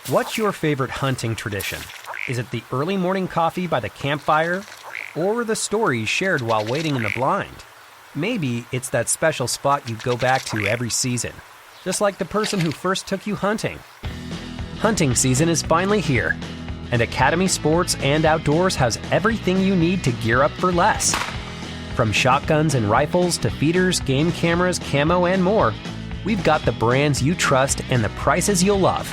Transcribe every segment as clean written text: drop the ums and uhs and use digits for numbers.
What's your favorite hunting tradition? Is it the early morning coffee by the campfire? Or the stories shared while waiting in the blind? Maybe it's that special spot you go back to every season, just like the person who first took you hunting. Hunting season is finally here, and Academy Sports and Outdoors has everything you need to gear up for less. From shotguns and rifles to feeders, game cameras, camo, and more, we've got the brands you trust and the prices you'll love.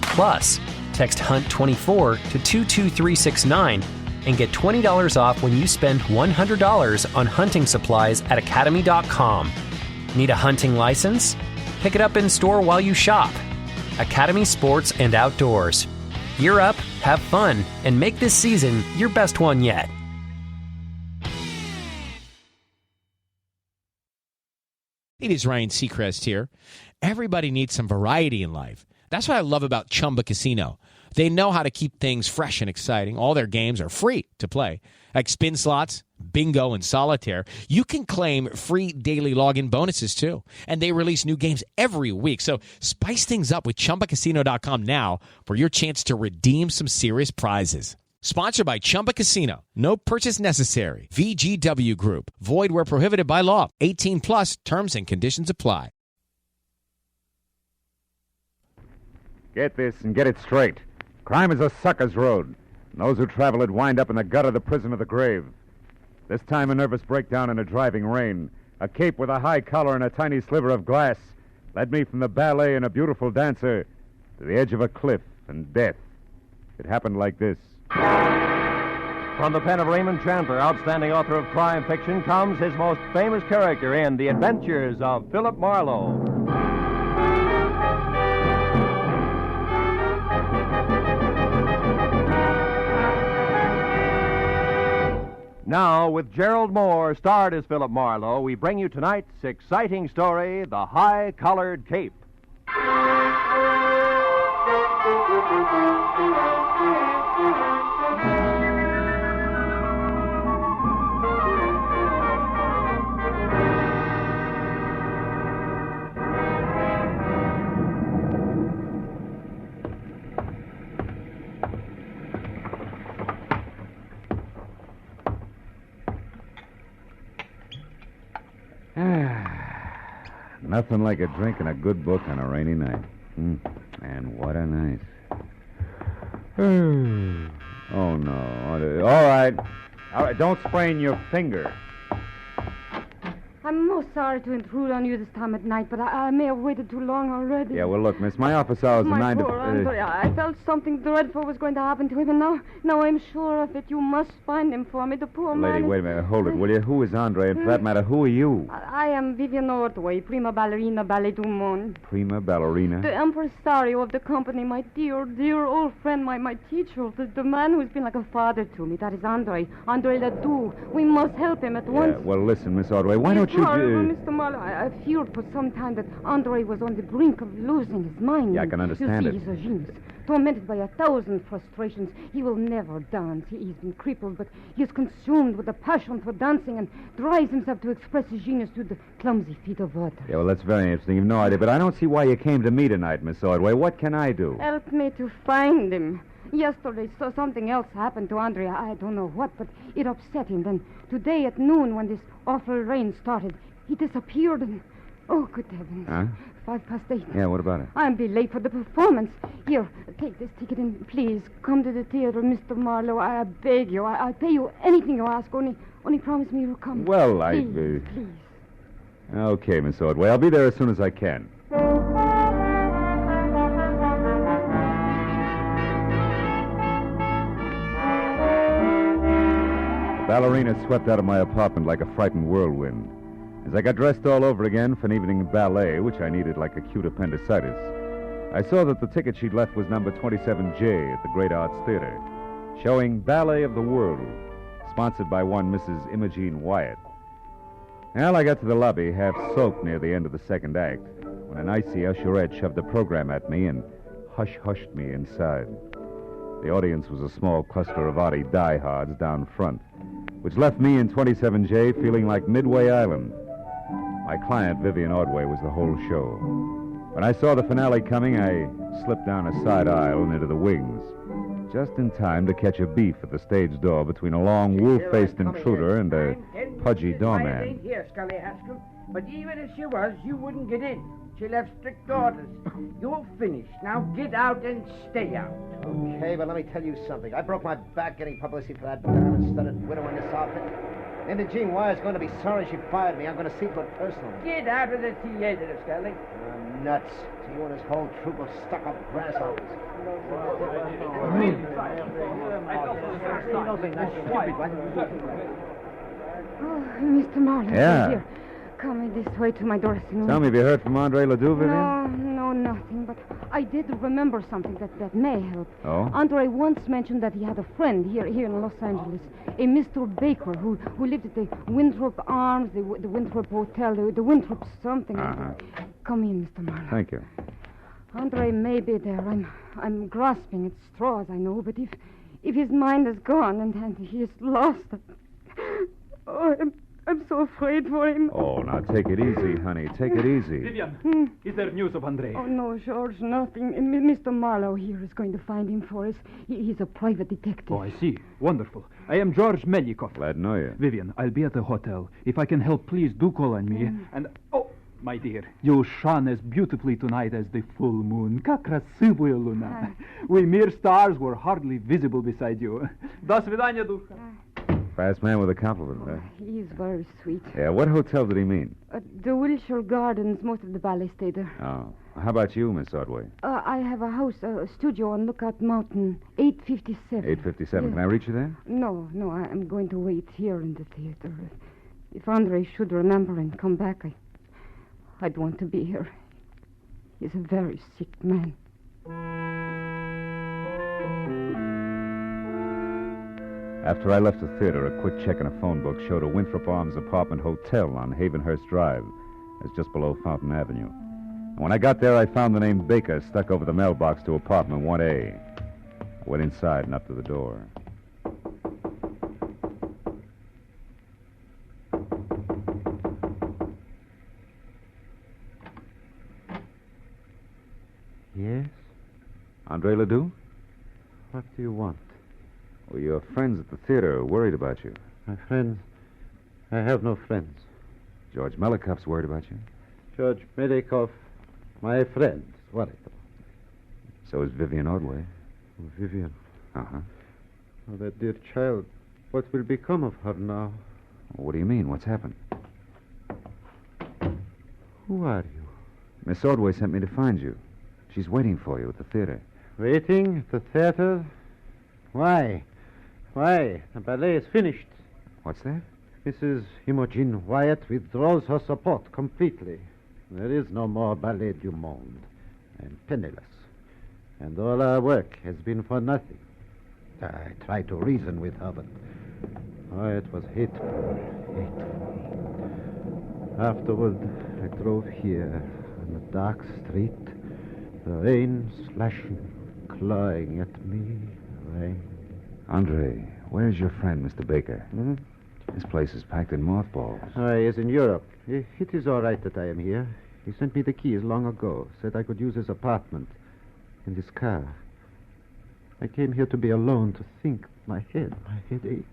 Plus, text HUNT24 to 22369 and get $20 off when you spend $100 on hunting supplies at academy.com. Need a hunting license? Pick it up in store while you shop. Academy Sports and Outdoors. Gear up, have fun, and make this season your best one yet. It is Ryan Seacrest here. Everybody needs some variety in life. That's what I love about Chumba Casino. They know how to keep things fresh and exciting. All their games are free to play, like spin slots, bingo, and solitaire. You can claim free daily login bonuses, too. And they release new games every week. So spice things up with ChumbaCasino.com now for your chance to redeem some serious prizes. Sponsored by Chumba Casino. No purchase necessary. VGW Group. Void where prohibited by law. 18 plus. Terms and conditions apply. Get this and get it straight. Crime is a sucker's road. And those who travel it wind up in the gutter, the prison, or the grave. This time a nervous breakdown in a driving rain. A cape with a high collar and a tiny sliver of glass led me from the ballet and a beautiful dancer to the edge of a cliff and death. It happened like this. From the pen of Raymond Chandler, outstanding author of crime fiction, comes his most famous character in The Adventures of Philip Marlowe. Now, with Gerald Moore, starred as Philip Marlowe, we bring you tonight's exciting story, The High-Collared Cape. Nothing like a drink and a good book on a rainy night. And what a night. Oh, no. All right. Don't sprain your finger. I'm most sorry to intrude on you this time at night, but I may have waited too long already. Yeah, well, look, miss, my office hours are 9 to... poor Andre, I felt something dreadful was going to happen to him, and now I'm sure of it. You must find him for me, the poor man. Lady, wait a minute. Hold it, will you? Who is Andre? And for that matter, who are you? I am Vivian Ordway, prima ballerina ballet du monde. Prima ballerina? The impresario of the company, my dear, dear old friend, my teacher, the man who's been like a father to me. That is Andre Ledoux. We must help him at once. Well, listen, Miss Ordway, why don't you... Mr. Marlowe, I feared for some time that Andre was on the brink of losing his mind. Yeah, I can understand it. He's a genius, tormented by 1,000 frustrations. He will never dance. He's been crippled, but he is consumed with a passion for dancing and drives himself to express his genius to the clumsy feet of water. Yeah, well, that's very interesting. You've no idea, but I don't see why you came to me tonight, Miss Ordway. What can I do? Help me to find him. Yesterday, something else happened to Andre. I don't know what, but it upset him. Then today at noon, when this awful rain started, he disappeared and... Oh, good heavens. Huh? 8:05. Yeah, what about it? I'll be late for the performance. Here, take this ticket and please come to the theater, Mr. Marlowe. I beg you. I'll pay you anything you ask. Only promise me you'll come. Well, please. Okay, Miss Ordway. I'll be there as soon as I can. The ballerina swept out of my apartment like a frightened whirlwind. As I got dressed all over again for an evening ballet, which I needed like acute appendicitis, I saw that the ticket she'd left was number 27J at the Great Arts Theater, showing Ballet of the World, sponsored by one Mrs. Imogene Wyatt. Well, I got to the lobby, half soaked near the end of the second act, when an icy usherette shoved the program at me and hush-hushed me inside. The audience was a small cluster of Artie diehards down front, which left me in 27J feeling like Midway Island. My client, Vivian Ordway, was the whole show. When I saw the finale coming, I slipped down a side aisle and into the wings, just in time to catch a beef at the stage door between a long, wolf-faced intruder and a pudgy doorman. Ain't here, Scully Haskell. But even if she was, you wouldn't get in. She left strict orders. You're finished. Now get out and stay out. Okay, but let me tell you something. I broke my back getting publicity for that diamond-studded widow in this outfit. Imogene Wire's going to be sorry she fired me. I'm going to see to it personally. Get out of the theater, Scully. I'm nuts. To you and this whole troop of stuck-up grasshoppers. Oh, Mr. Marlowe. Yeah. Here. Come this way to my dressing room. Tell me, have you heard from Andre Ledoux, Vivian? No, nothing. But I did remember something that may help. Oh? Andre once mentioned that he had a friend here in Los Angeles, a Mr. Baker who lived at the Winthrop Arms, the Winthrop Hotel, the Winthrop something. Come in, Mr. Marlowe. Thank you. Andre may be there. I'm grasping at straws, I know, but if his mind is gone and he is lost, oh, I'm so afraid for him. Oh, now take it easy, honey. Take it easy. Vivian, is there news of Andre? Oh, no, George, nothing. Mr. Marlowe here is going to find him for us. He's a private detective. Oh, I see. Wonderful. I am George Melikov. Glad to know you. Vivian, I'll be at the hotel. If I can help, please do call on me. And, oh, my dear, you shone as beautifully tonight as the full moon. Как красивая луна. We mere stars were hardly visible beside you. До свидания, душа. Fast man with a compliment, huh? He's very sweet. Yeah, what hotel did he mean? The Wilshire Gardens, most of the ballet stay there. Oh. How about you, Miss Ordway? I have a house, a studio on Lookout Mountain, 857. 857. Yeah. Can I reach you there? No, I'm going to wait here in the theater. If Andre should remember and come back, I'd want to be here. He's a very sick man. After I left the theater, a quick check in a phone book showed a Winthrop Arms apartment hotel on Havenhurst Drive. It's just below Fountain Avenue. And when I got there, I found the name Baker stuck over the mailbox to apartment 1A. I went inside and up to the door. Yes? Andre Ledoux? What do you want? Well, your friends at the theater are worried about you. My friends? I have no friends. George Melikov's worried about you. George Medikov, my friend, is worried about. So is Vivian Ordway. Oh, Vivian. Uh-huh. Oh, that dear child. What will become of her now? What do you mean? What's happened? Who are you? Miss Ordway sent me to find you. She's waiting for you at the theater. Waiting at the theater? Why? Why? The ballet is finished. What's that? Mrs. Imogen Wyatt withdraws her support completely. There is no more Ballet du Monde. I'm penniless. And all our work has been for nothing. I tried to reason with her, but it was hateful. Afterward, I drove here on a dark street, the rain slashing, clawing at me. Rain. Andre, where's your friend, Mr. Baker? Hmm? This place is packed in mothballs. He is in Europe. It is all right that I am here. He sent me the keys long ago, said I could use his apartment and his car. I came here to be alone, to think. My head aches.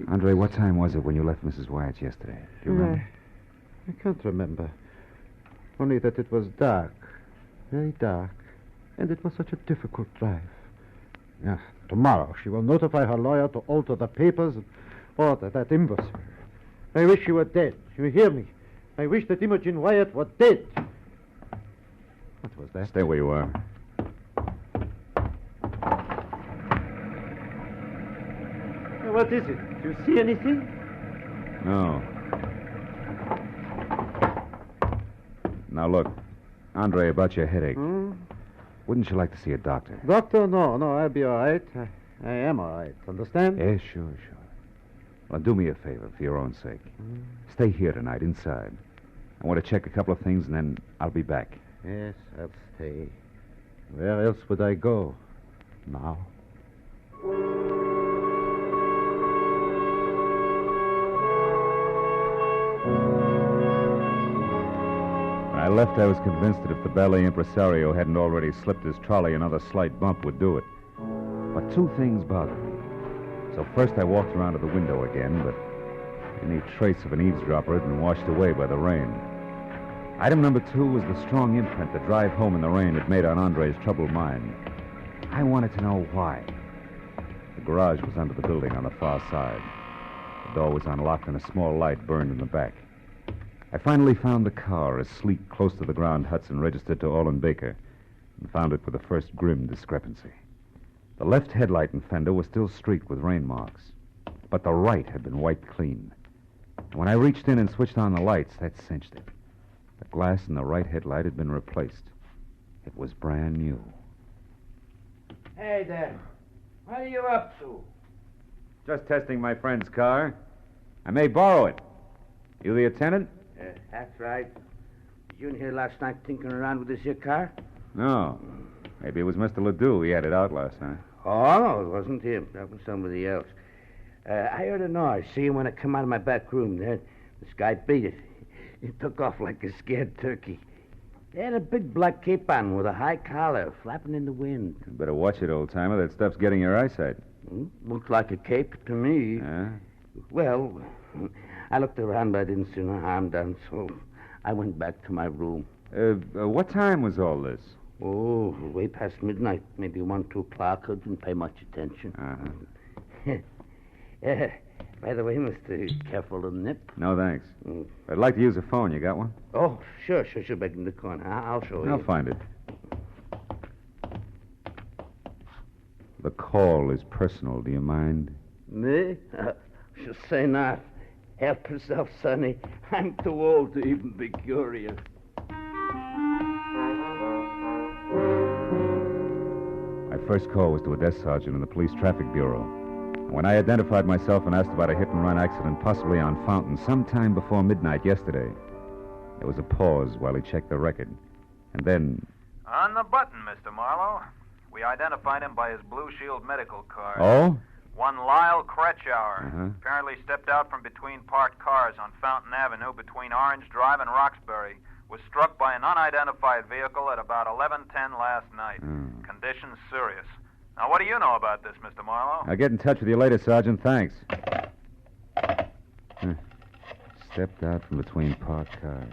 Andre, what time was it when you left Mrs. Wyatt's yesterday? Do you remember? I can't remember. Only that it was dark. Very dark. And it was such a difficult drive. Tomorrow she will notify her lawyer to alter the papers and order that imbecile. I wish she were dead. You hear me? I wish that Imogen Wyatt were dead. What was that? Stay where you are. What is it? Do you see anything? No. Now, look. Andre, about your headache. Wouldn't you like to see a doctor? Doctor? No, I'll be all right. I am all right. Understand? Yes, sure. Well, do me a favor for your own sake. Stay here tonight, inside. I want to check a couple of things, and then I'll be back. Yes, I'll stay. Where else would I go now? When I left, I was convinced that if the ballet impresario hadn't already slipped his trolley, another slight bump would do it. But two things bothered me. So first I walked around to the window again, but any trace of an eavesdropper had been washed away by the rain. Item number 2 was the strong imprint the drive home in the rain had made on Andre's troubled mind. I wanted to know why. The garage was under the building on the far side. The door was unlocked and a small light burned in the back. I finally found the car, a sleek, close-to-the-ground Hudson registered to Olin Baker, and found it with the first grim discrepancy. The left headlight and fender were still streaked with rain marks, but the right had been wiped clean. When I reached in and switched on the lights, that cinched it. The glass in the right headlight had been replaced. It was brand new. Hey there. What are you up to? Just testing my friend's car. I may borrow it. You the attendant? That's right. You in here last night tinkering around with this here car? No. Maybe it was Mr. Ledoux. He had it out last night. Oh, no, it wasn't him. That was somebody else. I heard a noise. See, when I come out of my back room there, this guy beat it. He took off like a scared turkey. He had a big black cape on with a high collar, flapping in the wind. You better watch it, old-timer. That stuff's getting your eyesight. Looked like a cape to me. Yeah? Well, I looked around, but I didn't see no harm done, so I went back to my room. What time was all this? Oh, way past midnight. Maybe 1, 2 o'clock. I didn't pay much attention. By the way, mister, careful of the nip. No, thanks. I'd like to use a phone. You got one? Oh, sure. Back in the corner. I'll show you. I'll find it. The call is personal. Do you mind? Me? Should say not. Help yourself, Sonny. I'm too old to even be curious. My first call was to a desk sergeant in the police traffic bureau. When I identified myself and asked about a hit-and-run accident possibly on Fountain sometime before midnight yesterday, there was a pause while he checked the record. And then... On the button, Mr. Marlowe. We identified him by his Blue Shield medical card. Oh? One Lyle Kretschauer. Uh-huh. Apparently stepped out from between parked cars on Fountain Avenue between Orange Drive and Roxbury. Was struck by an unidentified vehicle at about 11:10 last night. Condition serious. Now, what do you know about this, Mr. Marlowe? I'll get in touch with you later, Sergeant. Thanks. Stepped out from between parked cars.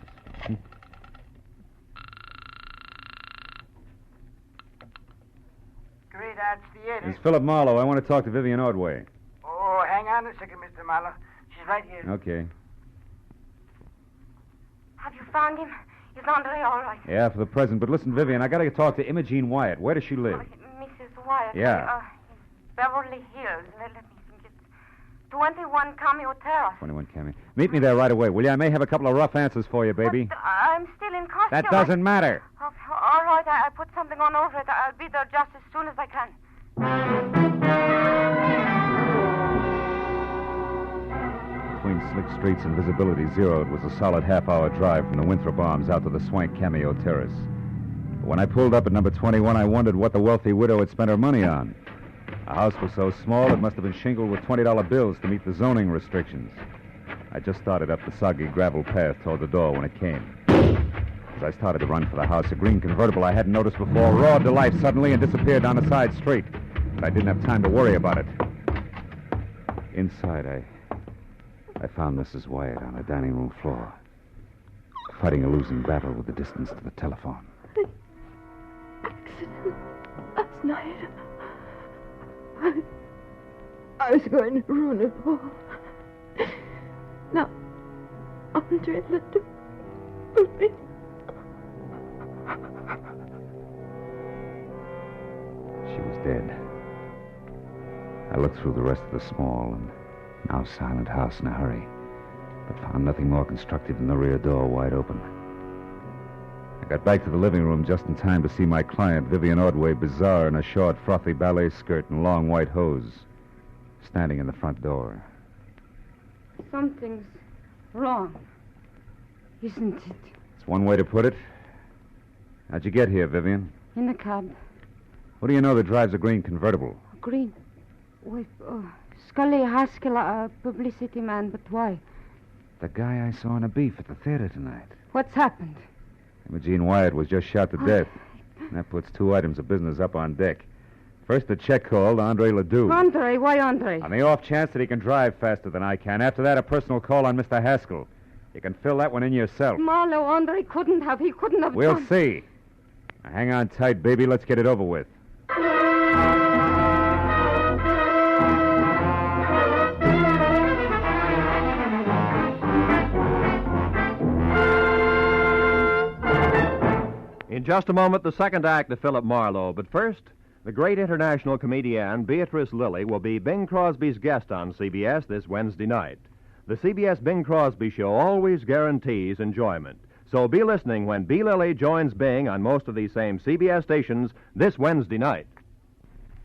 Great Arts Theater. It's Philip Marlowe. I want to talk to Vivian Ordway. Oh, hang on a second, Mr. Marlowe. She's right here. Okay. Have you found him? Is Andre all right? Yeah, for the present. But listen, Vivian, I got to talk to Imogene Wyatt. Where does she live? Mrs. Wyatt. Yeah. Beverly Hills. Let me think. It's 21 Cameo Terrace. 21 Cameo. Meet me there right away, will you? I may have a couple of rough answers for you, baby. But I'm still in costume. That doesn't matter. Oh, all right, I put something on over it. I'll be there just as soon as I can. Between slick streets and visibility zeroed was a solid half-hour drive from the Winthrop Arms out to the swank Cameo Terrace. But when I pulled up at number 21, I wondered what the wealthy widow had spent her money on. The house was so small it must have been shingled with $20 bills to meet the zoning restrictions. I just started up the soggy gravel path toward the door when it came. As I started to run for the house, a green convertible I hadn't noticed before roared to life suddenly and disappeared down a side street. But I didn't have time to worry about it. Inside, I found Mrs. Wyatt on the dining room floor, fighting a losing battle with the distance to the telephone. Accident last night. I was going to ruin it all. Now, Andre let me. She was dead. I looked through the rest of the small and now silent house in a hurry, but found nothing more constructive than the rear door wide open. I got back to the living room just in time to see my client, Vivian Ordway, bizarre in a short, frothy ballet skirt and long white hose, standing in the front door. Something's wrong, isn't it? It's one way to put it. How'd you get here, Vivian? In the cab. What do you know that drives a green convertible? Green? Wait, Scully Haskell, a publicity man, but why? The guy I saw in a beef at the theater tonight. What's happened? Imogene Wyatt was just shot to death. And that puts 2 items of business up on deck. First, a check call to Andre Ledoux. Andre? Why Andre? On the off chance that he can drive faster than I can. After that, a personal call on Mr. Haskell. You can fill that one in yourself. Marlowe, Andre couldn't have. He couldn't have. We'll see. Now, hang on tight, baby. Let's get it over with. In just a moment, the second act of Philip Marlowe. But first, the great international comedienne Beatrice Lilly will be Bing Crosby's guest on CBS this Wednesday night. The CBS Bing Crosby Show always guarantees enjoyment. So be listening when B. Lilly joins Bing on most of these same CBS stations this Wednesday night.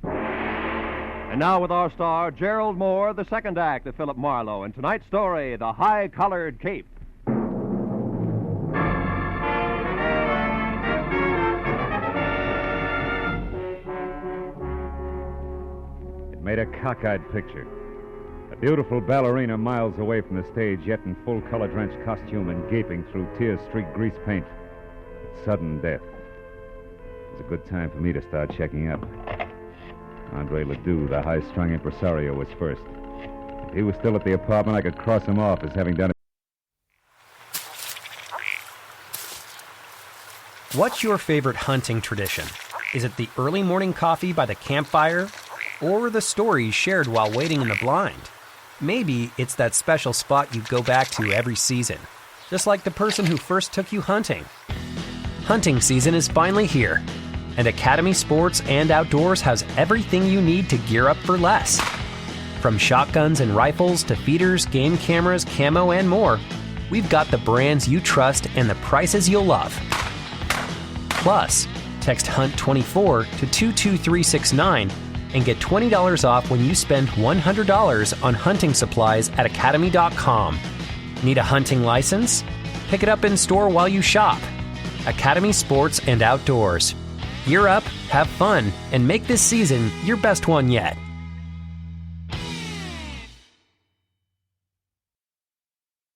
And now with our star, Gerald Moore, the second act of Philip Marlowe. And tonight's story, The High-Collared Cape. Made a cockeyed picture. A beautiful ballerina miles away from the stage, yet in full color-drenched costume and gaping through tear-streaked grease paint. It's sudden death. It was a good time for me to start checking up. Andre Ledoux, the high-strung impresario, was first. If he was still at the apartment, I could cross him off as having done it. What's your favorite hunting tradition? Is it the early morning coffee by the campfire? Or the stories shared while waiting in the blind? Maybe it's that special spot you go back to every season, just like the person who first took you hunting. Hunting season is finally here, and Academy Sports and Outdoors has everything you need to gear up for less. From shotguns and rifles to feeders, game cameras, camo, and more, we've got the brands you trust and the prices you'll love. Plus, text HUNT24 to 22369 and get $20 off when you spend $100 on hunting supplies at academy.com. Need a hunting license? Pick it up in store while you shop. Academy Sports and Outdoors. Gear up, have fun, and make this season your best one yet.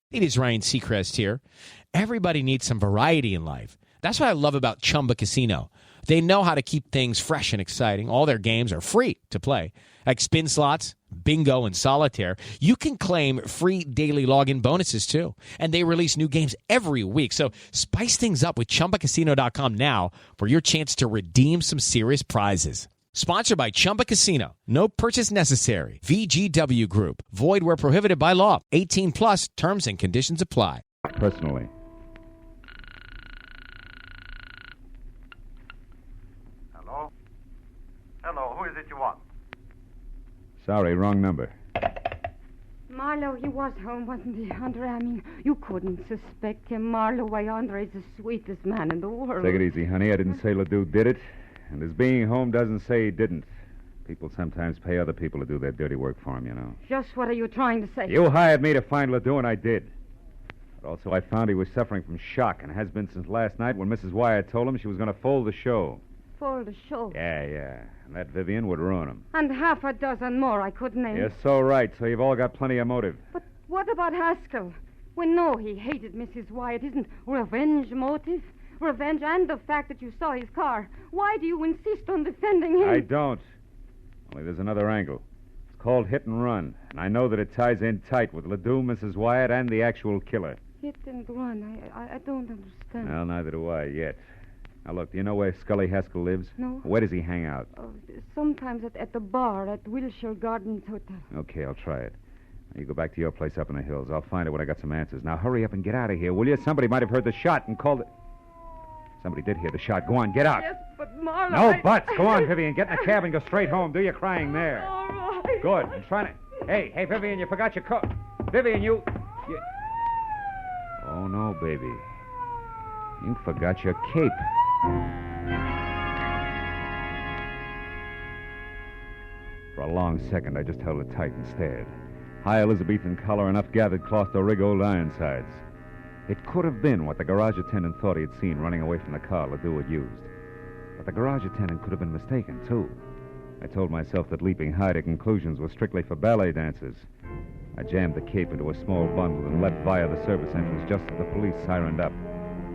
It is Ryan Seacrest here. Everybody needs some variety in life. That's what I love about Chumba Casino. They know how to keep things fresh and exciting. All their games are free to play. Like spin slots, bingo, and solitaire. You can claim free daily login bonuses, too. And they release new games every week. So spice things up with ChumbaCasino.com now for your chance to redeem some serious prizes. Sponsored by Chumba Casino. No purchase necessary. VGW Group. Void where prohibited by law. 18 plus terms and conditions apply. Personally. Hello, who is it you want? Sorry, wrong number. Marlowe, he was home, wasn't he, Andre? I mean, you couldn't suspect him. Marlowe, why, Andre's the sweetest man in the world. Take it easy, honey. I didn't say Ledoux did it. And his being home doesn't say he didn't. People sometimes pay other people to do their dirty work for them, you know. Just what are you trying to say? You hired me to find Ledoux, and I did. But also I found he was suffering from shock, and has been since last night when Mrs. Wyatt told him she was going to fold the show. Fold the show? Yeah. And that Vivian would ruin him. And half a dozen more I could name. You're so right, so you've all got plenty of motive. But what about Haskell? We know he hated Mrs. Wyatt. Isn't revenge motive? Revenge and the fact that you saw his car. Why do you insist on defending him? I don't. Only there's another angle. It's called hit and run. And I know that it ties in tight with Ledoux, Mrs. Wyatt, and the actual killer. Hit and run? I don't understand. Well, neither do I yet. Now, look, do you know where Scully Haskell lives? No. Where does he hang out? Sometimes at the bar at Wilshire Gardens Hotel. Okay, I'll try it. Now, you go back to your place up in the hills. I'll find it when I got some answers. Now, hurry up and get out of here, will you? Somebody might have heard the shot and called it... Somebody did hear the shot. Go on, get out. Yes, but Marlowe... No buts. Go on, Vivian. Get in the cab and go straight home. Do your crying there. All right. Good. I'm trying to... Hey, Vivian, you forgot your coat. Vivian, you... Oh, no, baby. You forgot your cape. For a long second, I just held it tight and stared. High Elizabethan collar, enough gathered cloth to rig old Ironsides. It could have been what the garage attendant thought he had seen running away from the car Ledoux had used. But the garage attendant could have been mistaken, too. I told myself that leaping high to conclusions was strictly for ballet dancers. I jammed the cape into a small bundle and left via the service entrance just as the police sirened up.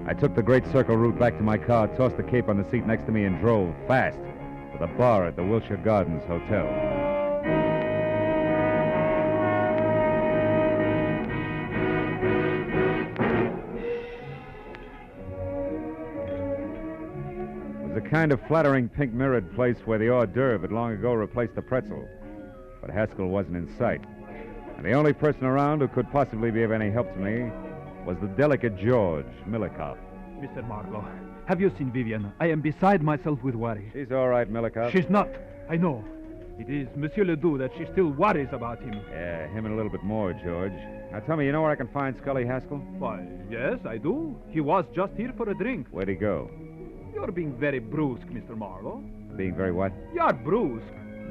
I took the Great Circle route back to my car, tossed the cape on the seat next to me, and drove fast to the bar at the Wilshire Gardens Hotel. It was a kind of flattering pink mirrored place where the hors d'oeuvre had long ago replaced the pretzel. But Haskell wasn't in sight. And the only person around who could possibly be of any help to me was the delicate George Milikoff. Mr. Marlowe, have you seen Vivian? I am beside myself with worry. She's all right, Milikoff. She's not. I know. It is Monsieur Ledoux that she still worries about him. Yeah, him and a little bit more, George. Now tell me, you know where I can find Scully Haskell? Why, yes, I do. He was just here for a drink. Where'd he go? You're being very brusque, Mr. Marlowe. Being very what? You're brusque.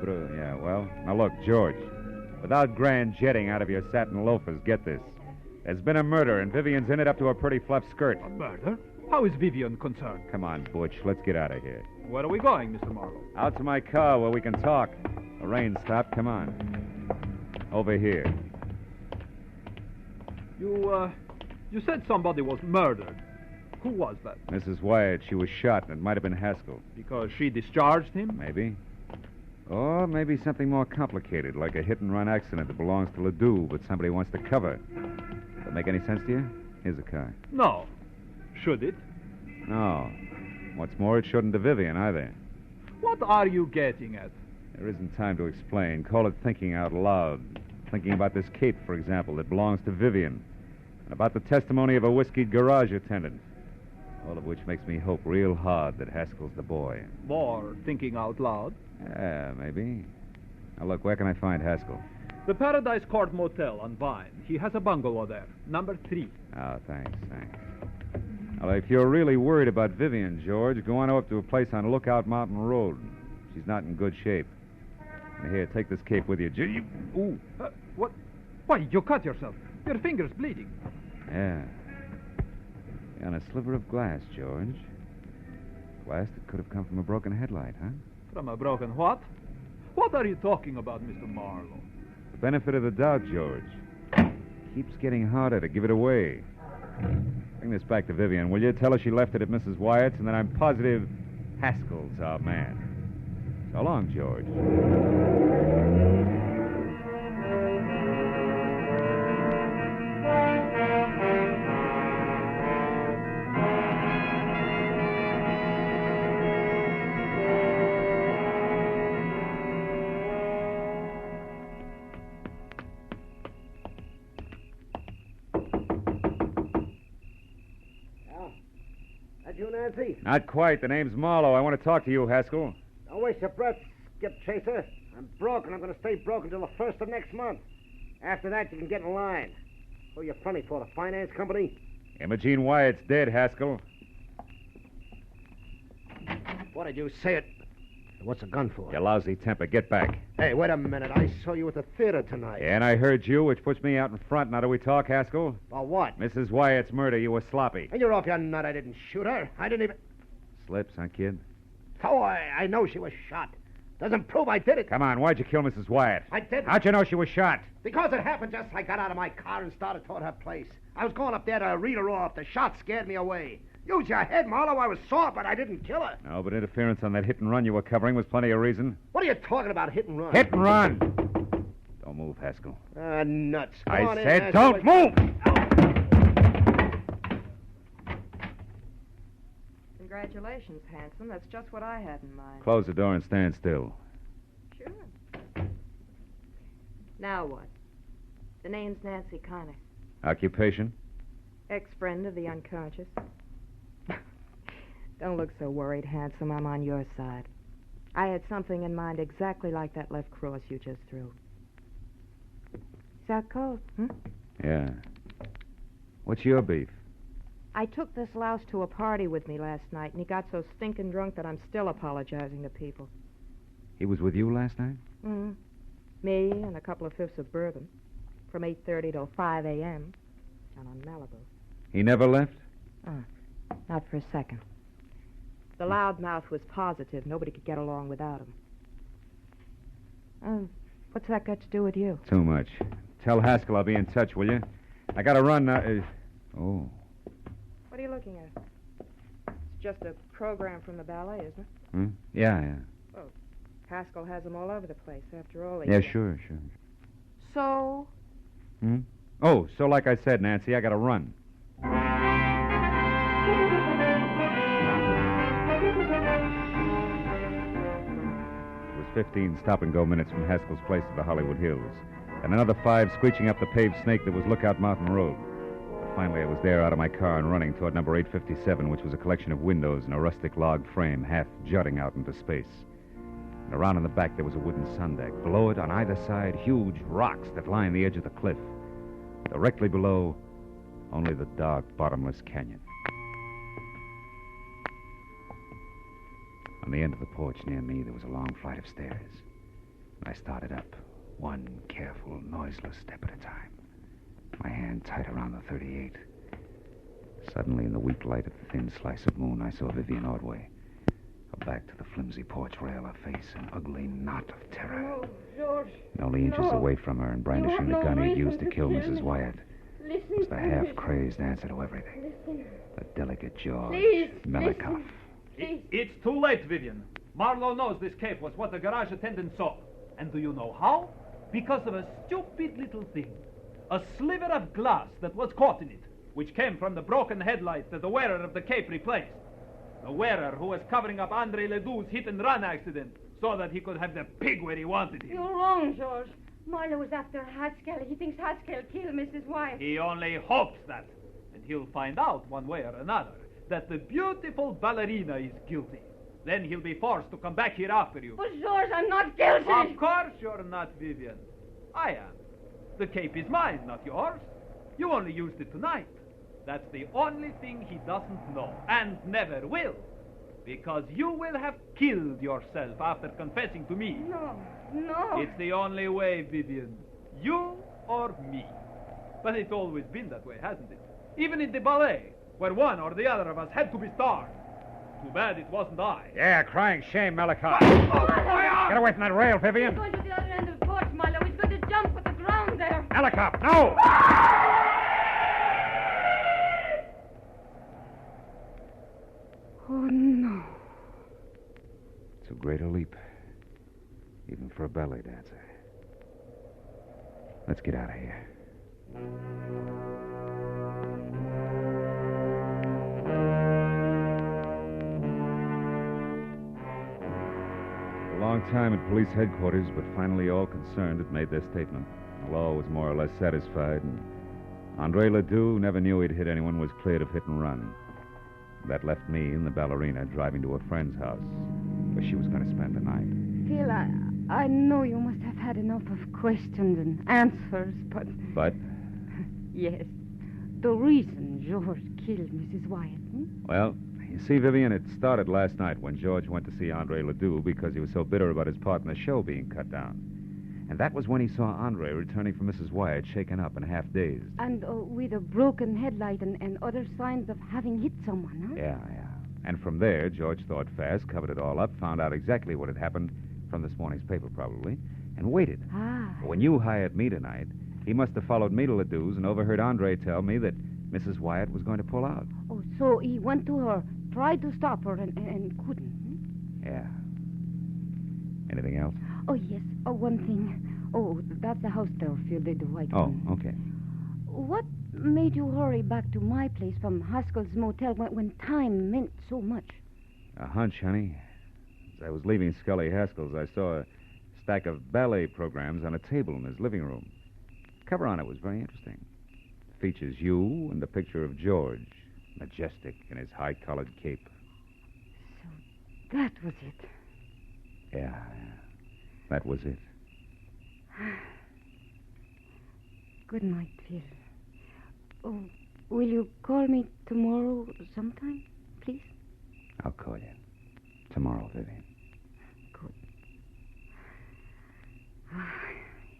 Yeah, well, now look, George. Without grand jetting out of your satin loafers, get this. There's been a murder, and Vivian's in it up to her pretty fluff skirt. A murder? How is Vivian concerned? Come on, Butch, let's get out of here. Where are we going, Mr. Marlowe? Out to my car where we can talk. The rain stopped, come on. Over here. You said somebody was murdered. Who was that? Mrs. Wyatt, she was shot, and it might have been Haskell. Because she discharged him? Maybe. Or maybe something more complicated, like a hit-and-run accident that belongs to Ledoux, but somebody wants to cover. Does that make any sense to you? Here's a car. No. Should it? No. What's more, it shouldn't to Vivian either. What are you getting at? There isn't time to explain. Call it thinking out loud. Thinking about this cape, for example, that belongs to Vivian. And about the testimony of a whiskeyed garage attendant. All of which makes me hope real hard that Haskell's the boy. More thinking out loud? Yeah, maybe. Now, look, where can I find Haskell? The Paradise Court Motel on Vine. He has a bungalow there, number 3. Oh, thanks. Well, if you're really worried about Vivian, George, go on up to a place on Lookout Mountain Road. She's not in good shape. And here, take this cape with you. Ooh. What? Why, you cut yourself. Your finger's bleeding. Yeah. On a sliver of glass, George. Glass that could have come from a broken headlight, huh? From a broken what? What are you talking about, Mr. Marlowe? The benefit of the doubt, George. Keeps getting harder to give it away. Bring this back to Vivian, will you? Tell her she left it at Mrs. Wyatt's, and that I'm positive Haskell's our man. So long, George. You, Nancy? Not quite. The name's Marlowe. I want to talk to you, Haskell. Don't waste your breath, Skip Chaser. I'm broke, and I'm going to stay broke until the 1st of next month. After that, you can get in line. Who are you fronting for, the finance company? Imogene Wyatt's dead, Haskell. What did you say it? What's a gun for? You lousy temper. Get back. Hey, wait a minute. I saw you at the theater tonight. Yeah, and I heard you, which puts me out in front. Now, do we talk, Haskell? About what? Mrs. Wyatt's murder. You were sloppy. And you're off your nut. I didn't shoot her. I didn't even... Slips, huh, kid? So I know she was shot. Doesn't prove I did it. Come on, why'd you kill Mrs. Wyatt? I didn't. How'd you know she was shot? Because it happened just as I got out of my car and started toward her place. I was going up there to read her off. The shot scared me away. Use your head, Marlowe. I was sore, but I didn't kill her. No, but interference on that hit and run you were covering was plenty of reason. What are you talking about, hit and run? Hit and run! Don't move, Haskell. Nuts. I said don't move! Congratulations, handsome. That's just what I had in mind. Close the door and stand still. Sure. Now what? The name's Nancy Connor. Occupation? Ex-friend of the unconscious. Don't look so worried, handsome. I'm on your side. I had something in mind exactly like that left cross you just threw. Is that cold, Yeah. What's your beef? I took this louse to a party with me last night, and he got so stinking drunk that I'm still apologizing to people. He was with you last night? Mm-hmm. Me and a couple of fifths of bourbon. From 8:30 till 5 a.m. down on Malibu. He never left? Not for a second. The loudmouth was positive. Nobody could get along without him. What's that got to do with you? Too much. Tell Haskell I'll be in touch, will you? I gotta run now. Oh. What are you looking at? just a program from the ballet, isn't it? Hmm? Yeah. Oh, Haskell has them all over the place, after all. Yeah, sure. So? Hmm? Oh, so like I said, Nancy, I gotta run. It was 15 stop-and-go minutes from Haskell's place to the Hollywood Hills, and another 5 screeching up the paved snake that was Lookout Mountain Road. But finally, I was there out of my car and running toward number 857, which was a collection of windows and a rustic log frame half jutting out into space. And around in the back, there was a wooden sun deck. Below it, on either side, huge rocks that lined the edge of the cliff. Directly below, only the dark, bottomless canyon. On the end of the porch near me, there was a long flight of stairs. And I started up, one careful, noiseless step at a time. My hand tight around the 38. Suddenly, in the weak light of the thin slice of moon, I saw Vivian Ordway. Her back to the flimsy porch rail, her face an ugly knot of terror. No, George. And only inches away from her and brandishing the gun he'd used to kill Mrs. Wyatt was the half-crazed answer to everything. The delicate jaw, Melikov. It's too late, Vivian. Marlowe knows this cape was what the garage attendant saw. And do you know how? Because of a stupid little thing. A sliver of glass that was caught in it, which came from the broken headlight that the wearer of the cape replaced. The wearer who was covering up Andre Ledoux's hit-and-run accident so that he could have the pig where he wanted him. You're wrong, George. Marlowe was after Haskell. He thinks Haskell killed Mrs. Wyatt. He only hopes that. And he'll find out one way or another that the beautiful ballerina is guilty. Then he'll be forced to come back here after you. But, George, I'm not guilty. Of course you're not, Vivian. I am. The cape is mine, not yours. You only used it tonight. That's the only thing he doesn't know, and never will. Because you will have killed yourself after confessing to me. No. It's the only way, Vivian. You or me. But it's always been that way, hasn't it? Even in the ballet, where one or the other of us had to be starred. Too bad it wasn't I. Yeah, crying shame, Melikov. Get away from that rail, Vivian. He's going to the other end of the porch, Marlowe. He's going to jump with the ground there. Melikov, no! Oh, no. Too great a leap, even for a ballet dancer. Let's get out of here. A long time at police headquarters, but finally all concerned had made their statement. The law was more or less satisfied, and Andre Ledoux never knew he'd hit anyone, was cleared of hit and run. That left me and the ballerina driving to a friend's house, where she was going to spend the night. Phil, I know you must have had enough of questions and answers, but... But? Yes. The reason George killed Mrs. Wyatt, Well, you see, Vivian, it started last night when George went to see Andre Ledoux because he was so bitter about his part in the show being cut down. And that was when he saw Andre returning from Mrs. Wyatt, shaken up and half-dazed. And with a broken headlight and other signs of having hit someone, huh? Yeah. And from there, George thought fast, covered it all up, found out exactly what had happened from this morning's paper, probably, and waited. When you hired me tonight, he must have followed me to Ledoux's and overheard Andre tell me that Mrs. Wyatt was going to pull out. Oh, so he went to her, tried to stop her, and couldn't. Yeah. Anything else? Oh, yes. Oh, one thing. Oh, that's the house there, Phil, the white one. Oh, okay. What made you hurry back to my place from Haskell's motel when time meant so much? A hunch, honey. As I was leaving Scully Haskell's, I saw a stack of ballet programs on a table in his living room. The cover on it was very interesting. It features you and a picture of George, majestic in his high-collared cape. So that was it. Yeah. That was it. Good night, Phil. Oh, will you call me tomorrow sometime, please? I'll call you. Tomorrow, Vivian. Good.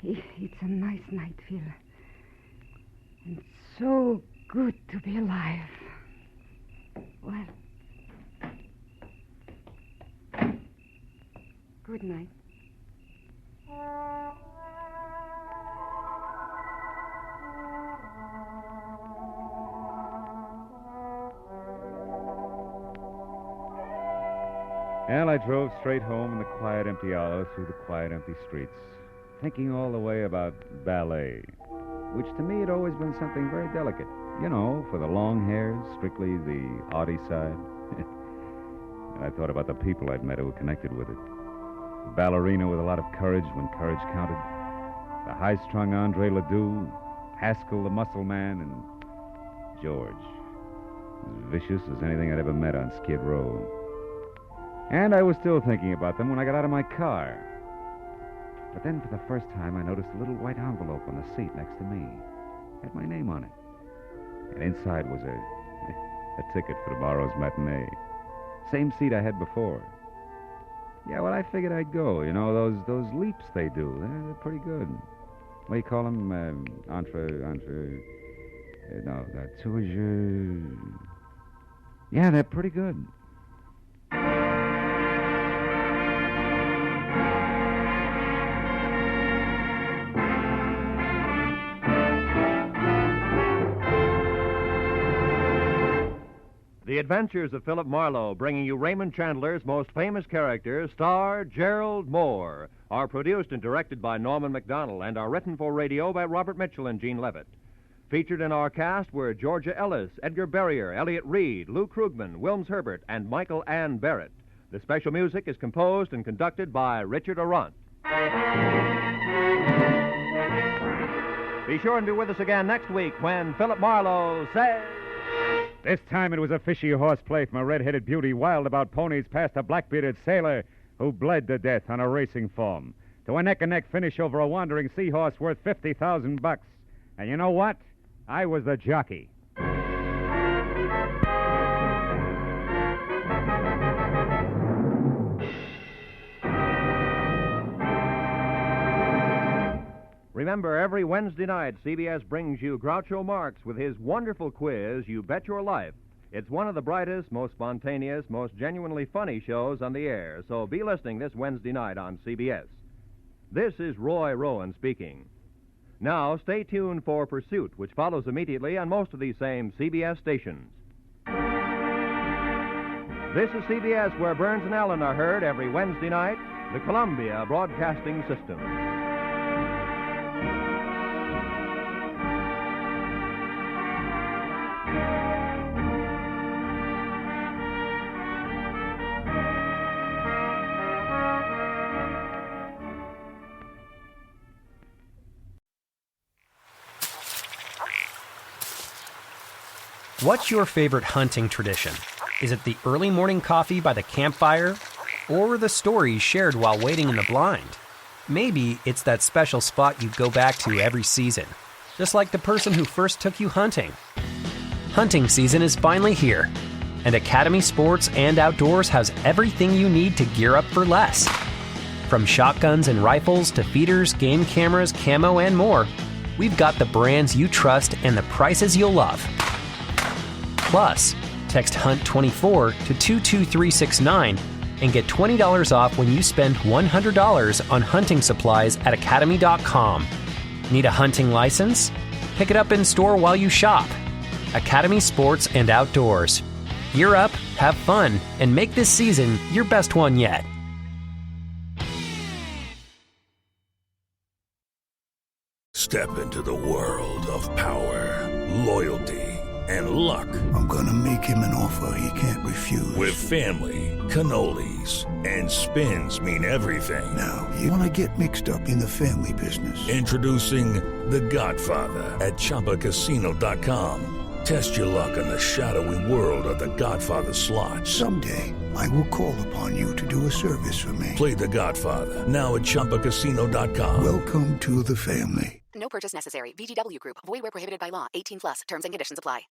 It's a nice night, Phil. And so good to be alive. Well, good night. And I drove straight home in the quiet, empty hours through the quiet, empty streets, thinking all the way about ballet, which to me had always been something very delicate. You know, for the long hairs, strictly the arty side. And I thought about the people I'd met who were connected with it. A ballerina with a lot of courage when courage counted. The high-strung Andre Ledoux, Haskell the muscle man, and George. As vicious as anything I'd ever met on Skid Row. And I was still thinking about them when I got out of my car. But then for the first time, I noticed a little white envelope on the seat next to me. It had my name on it. And inside was a ticket for tomorrow's matinee. Same seat I had before. Yeah, well, I figured I'd go. You know, those leaps they do, they're pretty good. What do you call them? Yeah, they're pretty good. The Adventures of Philip Marlowe, bringing you Raymond Chandler's most famous character, star Gerald Moore, are produced and directed by Norman MacDonald and are written for radio by Robert Mitchell and Gene Levitt. Featured in our cast were Georgia Ellis, Edgar Barrier, Elliot Reed, Lou Krugman, Wilms Herbert, and Michael Ann Barrett. The special music is composed and conducted by Richard Arant. Be sure and be with us again next week when Philip Marlowe says... This time it was a fishy horseplay from a red-headed beauty wild about ponies past a black-bearded sailor who bled to death on a racing form, to a neck-and-neck finish over a wandering seahorse worth $50,000. And you know what? I was the jockey. Remember, every Wednesday night, CBS brings you Groucho Marx with his wonderful quiz, You Bet Your Life. It's one of the brightest, most spontaneous, most genuinely funny shows on the air, so be listening this Wednesday night on CBS. This is Roy Rowan speaking. Now, stay tuned for Pursuit, which follows immediately on most of these same CBS stations. This is CBS, where Burns and Allen are heard every Wednesday night, the Columbia Broadcasting System. What's your favorite hunting tradition? Is it the early morning coffee by the campfire, or the stories shared while waiting in the blind? Maybe it's that special spot you go back to every season, just like the person who first took you hunting. Hunting season is finally here, and Academy Sports and Outdoors has everything you need to gear up for less. From shotguns and rifles to feeders, game cameras, camo, and more, we've got the brands you trust and the prices you'll love. Plus, text HUNT24 to 22369 and get $20 off when you spend $100 on hunting supplies at academy.com. Need a hunting license? Pick it up in store while you shop. Academy Sports and Outdoors. Gear up, have fun, and make this season your best one yet. Step into the world of power, loyalty, and luck. I'm gonna make him an offer he can't refuse. With family, cannolis, and spins mean everything. Now, you wanna get mixed up in the family business. Introducing The Godfather at ChumbaCasino.com. Test your luck in the shadowy world of The Godfather slot. Someday, I will call upon you to do a service for me. Play The Godfather, now at ChumbaCasino.com. Welcome to the family. No purchase necessary. VGW Group. Void where prohibited by law. 18+. Terms and conditions apply.